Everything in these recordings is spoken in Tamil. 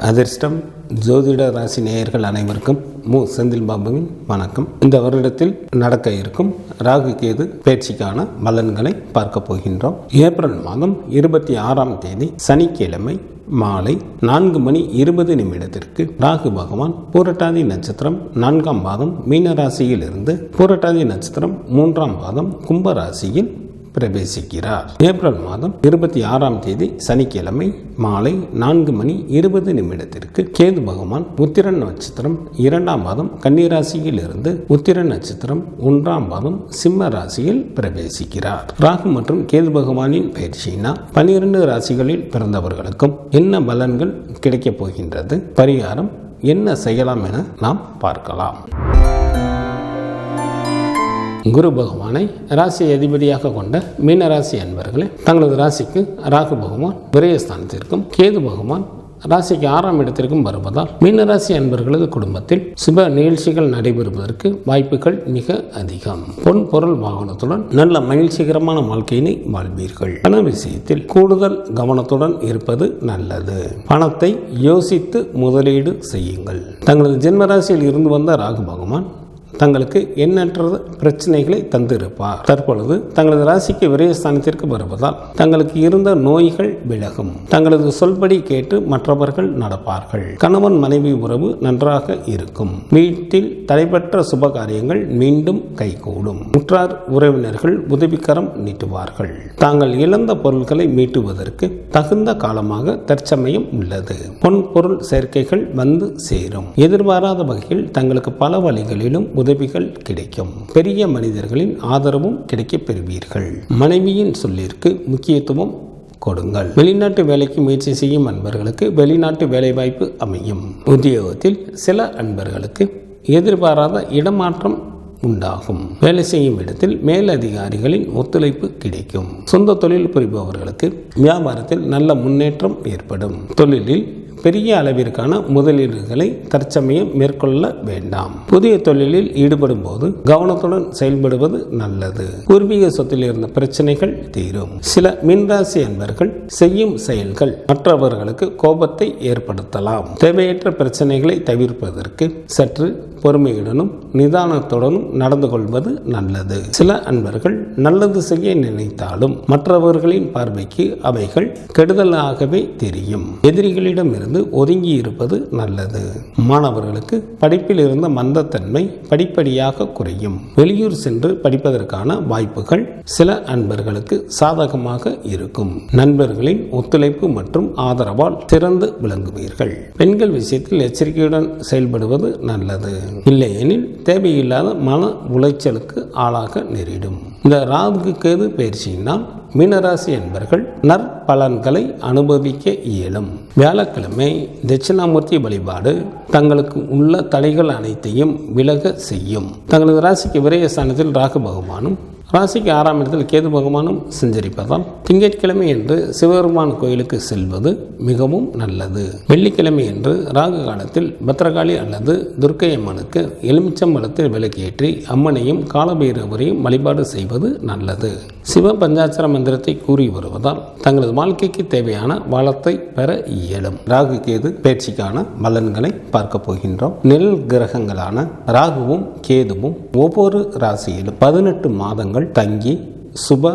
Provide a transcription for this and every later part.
அதிர்ஷ்டம் ஜோதிட ராசி நேயர்கள் அனைவருக்கும் செந்தில் பாபுவின் வணக்கம். இந்த வருடத்தில் நடக்க இருக்கும் ராகு கேது பயிற்சிக்கான பலன்களை பார்க்க போகின்றோம். ஏப்ரல் மாதம் 26ஆம் தேதி சனிக்கிழமை மாலை 4:20 ராகு பகவான் பூரட்டாதி நட்சத்திரம் 4ஆம் பாதம் மீன ராசியில் இருந்து பூரட்டாதி நட்சத்திரம் 3ஆம் பாதம் கும்ப ராசியில் பிரவேசிக்கிறார். ஏப்ரல் மாதம் 26ஆம் தேதி சனிக்கிழமை மாலை 4:20 கேது பகவான் உத்திரன் நட்சத்திரம் 2ஆம் பாதம் கன்னிராசியில் இருந்து உத்திரன் நட்சத்திரம் 1ஆம் பாதம் சிம்ம ராசியில் பிரவேசிக்கிறார். ராகு மற்றும் கேது பகவானின் பயிற்சியினால் 12 ராசிகளில் பிறந்தவர்களுக்கும் என்ன பலன்கள் கிடைக்கப் போகின்றது, பரிகாரம் என்ன செய்யலாம் என நாம் பார்க்கலாம். குரு பகவானை ராசி அதிபதியாக கொண்ட மீனராசி அன்பர்களே, தங்களது ராசிக்கு ராகு பகவான் விரயஸ்தானத்திற்கும் கேது பகவான் ராசிக்கு 6ஆம் இடத்திற்கும் வருவதால் மீனராசி அன்பர்களது குடும்பத்தில் சுப நிகழ்ச்சிகள் நடைபெறுவதற்கு வாய்ப்புகள் மிக அதிகம். பொன் பொருள் வாகனத்துடன் நல்ல மகிழ்ச்சிகரமான வாழ்க்கையினை வாழ்வீர்கள். பண விஷயத்தில் கூடுதல் கவனத்துடன் இருப்பது நல்லது. பணத்தை யோசித்து முதலீடு செய்யுங்கள். தங்களது ஜென்மராசியில் இருந்து வந்த ராகு பகவான் தங்களுக்கு எண்ணற்ற பிரச்சனைகளை தந்திருப்பார். தற்பொழுது தங்களது ராசிக்கு விரயஸ்தானத்திற்கு வருவதால் தங்களுக்கு இருந்த நோய்கள் விலகும். தங்களது சொல்படி கேட்டு மற்றவர்கள் நடப்பார்கள். கணவன் மனைவி உறவு நன்றாக இருக்கும். வீட்டில் தடைபெற்ற சுப காரியங்கள் மீண்டும் கைகூடும். உற்றார் உறவினர்கள் உதவிக்கரம் நீட்டுவார்கள். தாங்கள் இழந்த பொருட்களை மீட்டுவதற்கு தகுந்த காலமாக தற்சமயம் உள்ளது. பொன் பொருள் சேர்க்கைகள் வந்து சேரும். எதிர்பாராத வகையில் தங்களுக்கு பல வழிகளிலும் உதவிகள் கிடைக்கும். பெரிய மனிதர்களின் ஆதரவும் கிடைக்கப் பெறுவீர்கள். மனைவியின் சொல்லிற்கு முக்கியத்துவம் கொடுங்கள். வெளிநாட்டு வேலைக்கு முயற்சி செய்யும் அன்பர்களுக்கு வெளிநாட்டு வேலைவாய்ப்பு அமையும். உத்தியோகத்தில் சில அன்பர்களுக்கு எதிர்பாராத இடமாற்றம் உண்டாகும். வேலை செய்யும் இடத்தில் மேலதிகாரிகளின் ஒத்துழைப்பு கிடைக்கும். சொந்த தொழில் புரிபவர்களுக்கு வியாபாரத்தில் நல்ல முன்னேற்றம் ஏற்படும். தொழிலில் பெரிய அளவிற்கான முதலீடுகளை தற்சமயம் மேற்கொள்ள வேண்டாம். புதிய தொழிலில் ஈடுபடும் போது கவனத்துடன் செயல்படுவது நல்லது. பூர்வீக சொத்தில் இருந்த பிரச்சனைகள் தீரும். சில மீனராசி அன்பர்கள் செய்யும் செயல்கள் மற்றவர்களுக்கு கோபத்தை ஏற்படுத்தலாம். தேவையற்ற பிரச்சனைகளை தவிர்ப்பதற்கு சற்று பொறுமையுடனும் நிதானத்துடனும் நடந்து கொள்வது நல்லது. சில அன்பர்கள் நல்லது செய்ய நினைத்தாலும் மற்றவர்களின் பார்வைக்கு அவைகள் கெடுதலாகவே தெரியும். எதிரிகளிடம் இருந்து ஒதுங்கி இருப்பது நல்லது. மாணவர்களுக்கு படிப்பில் இருந்த மந்தத்தன்மை படிப்படியாக குறையும். வெளியூர் சென்று படிப்பதற்கான வாய்ப்புகள் சில அன்பர்களுக்கு சாதகமாக இருக்கும். நண்பர்களின் ஒத்துழைப்பு மற்றும் ஆதரவால் சிறந்து விளங்குவீர்கள். பெண்கள் விஷயத்தில் எச்சரிக்கையுடன் செயல்படுவது நல்லது. இல்லையெனில் தேவையில்லாத மன உளைச்சலுக்கு ஆளாக நேரிடும். இந்த ராகு கேது பயிற்சியினால் மீனராசி என்பர்கள் நற்பலன்களை அனுபவிக்க இயலும். வியாழக்கிழமை தட்சிணாமூர்த்தி வழிபாடு தங்களுக்கு உள்ள தடைகள் அனைத்தையும் விலக செய்யும். தங்களது ராசிக்கு விரயஸ்தானத்தில் ராகு பகவானும் ராசிக்கு 6ஆம் இடத்தில் கேது பகவானும் சஞ்சரிப்பதால் திங்கட்கிழமை என்று சிவபெருமான் கோயிலுக்கு செல்வது மிகவும் நல்லது. வெள்ளிக்கிழமை என்று ராகு காலத்தில் பத்ரகாளி அல்லது துர்க்கை அம்மனுக்கு எலுமிச்சம்பழத்தில் விளக்கேற்றி அம்மனையும் காலபைரவரையும் வழிபாடு செய்வது நல்லது. சிவ பஞ்சாட்சர மந்திரத்தை கூறி வருவதால் தங்களது வாழ்க்கைக்கு தேவையான வளத்தை பெற இயலும். ராகு கேது பயிற்சிக்கான பலன்களை பார்க்க போகின்றோம். நெல் கிரகங்களான ராகுவும் கேதுவும் ஒவ்வொரு ராசியிலும் 18 மாதங்கள் தங்கி சுப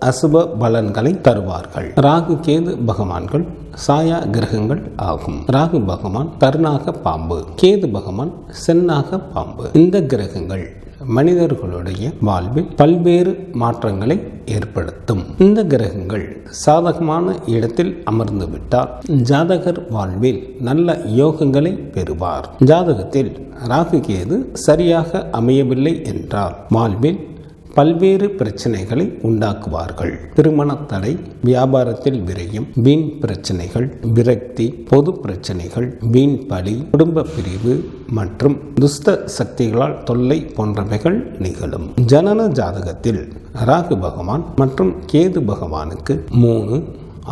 அசுப பலன்களை தருவார்கள். ராகு கேது பகவான்கள் சாயா கிரகங்கள் ஆகும். ராகு பகவான் கருணாக பாம்பு, கேது பகவான் சென்னாக பாம்பு. இந்த கிரகங்கள் மனிதர்களுடைய வாழ்வில் பல்வேறு மாற்றங்களை ஏற்படுத்தும். இந்த கிரகங்கள் சாதகமான இடத்தில் அமர்ந்து விட்டால் ஜாதகர் வாழ்வில் நல்ல யோகங்களை பெறுவார். ஜாதகத்தில் ராகு கேது சரியாக அமையவில்லை என்றால் வாழ்வில் பல்வேறு பிரச்சனைகளை உண்டாக்குவார்கள். திருமண தடை, வியாபாரத்தில் விரயம், வீண் பிரச்சனைகள், விரக்தி, பொது பிரச்சனைகள், வீண் பழி, குடும்ப பிரிவு மற்றும் துஷ்ட சக்திகளால் தொல்லை போன்றவைகள் நிகழும். ஜனன ஜாதகத்தில் ராகு பகவான் மற்றும் கேது பகவானுக்கு 3,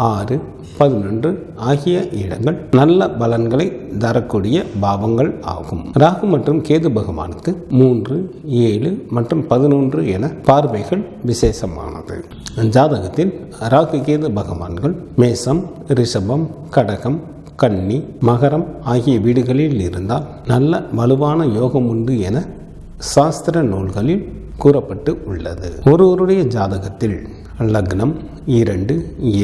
6, 11 ஆகிய இடங்கள் நல்ல பலன்களை தரக்கூடிய பாவங்கள் ஆகும். ராகு மற்றும் கேது பகவானுக்கு 3, 7 மற்றும் 11 என பார்வைகள் விசேஷமானது. ஜாதகத்தில் ராகு கேது பகவான்கள் மேசம், ரிஷபம், கடகம், கன்னி, மகரம் ஆகிய வீடுகளில் இருந்தால் நல்ல வலுவான யோகம் உண்டு என சாஸ்திர நூல்களில் கூறப்பட்டு உள்ளது. ஒருவருடைய ஜாதகத்தில் லக்னம் 2,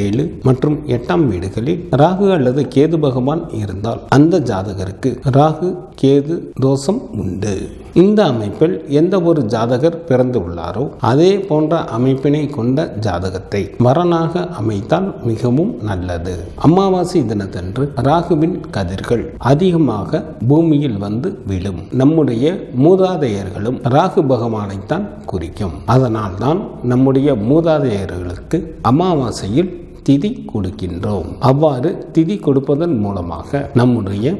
7 மற்றும் 8ஆம் வீடுகளில் ராகு அல்லது கேது பகவான் இருந்தால் அந்த ஜாதகருக்கு ராகு கேது தோஷம் உண்டு. இந்த அமைப்பில் எந்த ஒரு ஜாதகர் பிறந்து உள்ளாரோ அதே போன்ற அமைப்பினை கொண்ட ஜாதகத்தை வரனாக அமைத்தால் மிகவும் நல்லது. அமாவாசை தினத்தன்று ராகுவின் கதிர்கள் அதிகமாக பூமியில் வந்து விழும். நம்முடைய மூதாதையர்களும் ராகு பகவானைத்தான் குறிக்கும். அதனால்தான் நம்முடைய மூதாதையர்களுக்கு அமாவாசையில் திதி கொடுக்கின்றோம். அவ்வாறு திதி கொடுப்பதன் மூலமாக நம்முடைய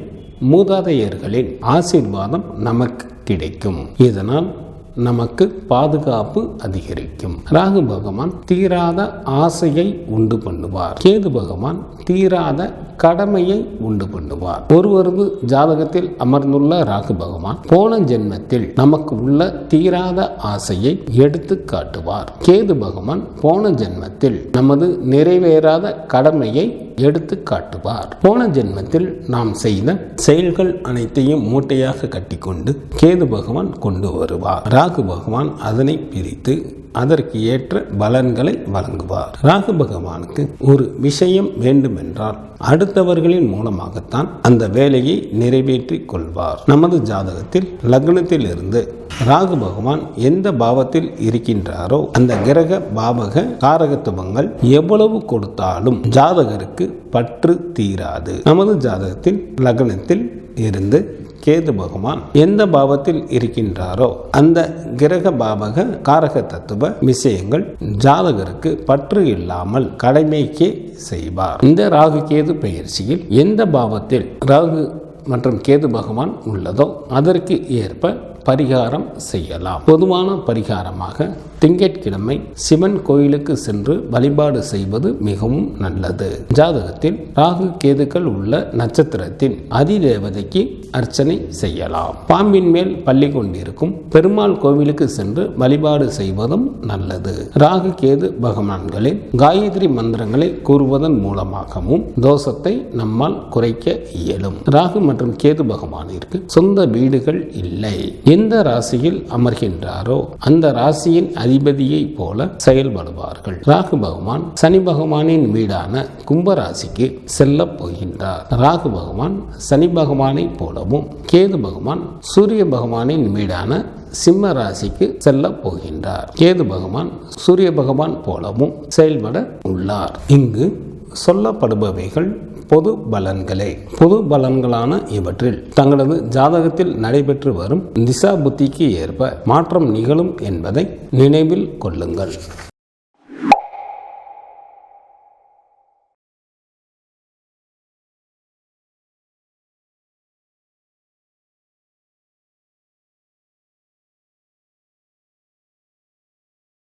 மூதாதையர்களின் ஆசீர்வாதம் நமக்கு கிடைக்கும். இதனால் நமக்கு பாதுகாப்பு அதிகரிக்கும். ராகு பகவான் தீராத ஆசையை உண்டு பண்ணுவார். கேது பகவான் தீராத கடமையை உண்டு பண்ணுவார். ஒருவரது ஜாதகத்தில் அமர்ந்துள்ள ராகு பகவான் போன ஜென்மத்தில் நமக்கு உள்ள தீராத ஆசையை எடுத்து காட்டுவார். கேது பகவான் போன ஜென்மத்தில் நமது நிறைவேறாத கடமையை எடுத்து காட்டுவார். போன ஜென்மத்தில் நாம் செய்த செயல்கள் அனைத்தையும் மூட்டையாக கட்டிக்கொண்டு கேது பகவான் கொண்டு வருவார். ராகு பகவான் அதனை பிரித்து அதற்கு ஏற்ற பலன்களை வழங்குவார். ராகு பகவானுக்கு ஒரு விஷயம் வேண்டுமென்றால் அடுத்தவர்களின் மூலமாகத்தான் அந்த வேலையை நிறைவேற்றிக் கொள்வார். நமது ஜாதகத்தில் லக்னத்தில் இருந்து ராகு பகவான் எந்த பாவத்தில் இருக்கின்றாரோ அந்த கிரக பாவக காரகத்துவங்கள் எவ்வளவு கொடுத்தாலும் ஜாதகருக்கு பற்று தீராது. நமது ஜாதகத்தில் லக்னத்தில் இருந்து கேது பகவான் எந்த பாவத்தில் இருக்கின்றாரோ அந்த கிரக பாவக காரக தத்துவ விஷயங்கள் ஜாதகருக்கு பற்று இல்லாமல் கடமைக்கே செய்வார். இந்த ராகு கேது பெயர்ச்சியில் எந்த பாவத்தில் ராகு மற்றும் கேது பகவான் உள்ளதோ அதற்கு ஏற்ப பரிகாரம் செய்யலாம். பொதுவான பரிகாரமாக திங்கட்கிழமை சிவன் கோயிலுக்கு சென்று வழிபாடு செய்வது மிகவும் நல்லது. ஜாதகத்தில் ராகு கேதுக்கள் உள்ள நட்சத்திரத்தின் அதிதேவதைக்கு அர்ச்சனை செய்யலாம். பாம்பின் மேல் பள்ளி கொண்டிருக்கும் பெருமாள் கோவிலுக்கு சென்று வழிபாடு செய்வதும் நல்லது. ராகு கேது பகவான்களின் காயத்ரி மந்திரங்களை கூறுவதன் மூலமாகவும் தோஷத்தை நம்மால் குறைக்க இயலும். ராகு மற்றும் கேது பகவானிற்கு சொந்த வீடுகள் இல்லை. எந்த ராசியில் அமர்கின்றாரோ அந்த ராசியின் அதிபதியை போல செயல்படுவார்கள். ராகு பகவான் சனி பகவானின் வீடான கும்பராசிக்கு செல்ல போகின்றார். ராகு பகவான் சனி பகவானை போலவும் கேது பகவான் சூரிய பகவானின் வீடான சிம்ம ராசிக்கு செல்ல போகின்றார். கேது பகவான் சூரிய பகவான் போலவும் செயல்பட உள்ளார். இங்கு சொல்லப்படுபவைகள் பொது பலன்களே. பொது பலன்களான இவற்றில் தங்களது ஜாதகத்தில் நடைபெற்று வரும் திசா புத்திக்கு ஏற்ப மாற்றம் நிகழும் என்பதை நினைவில் கொள்ளுங்கள்.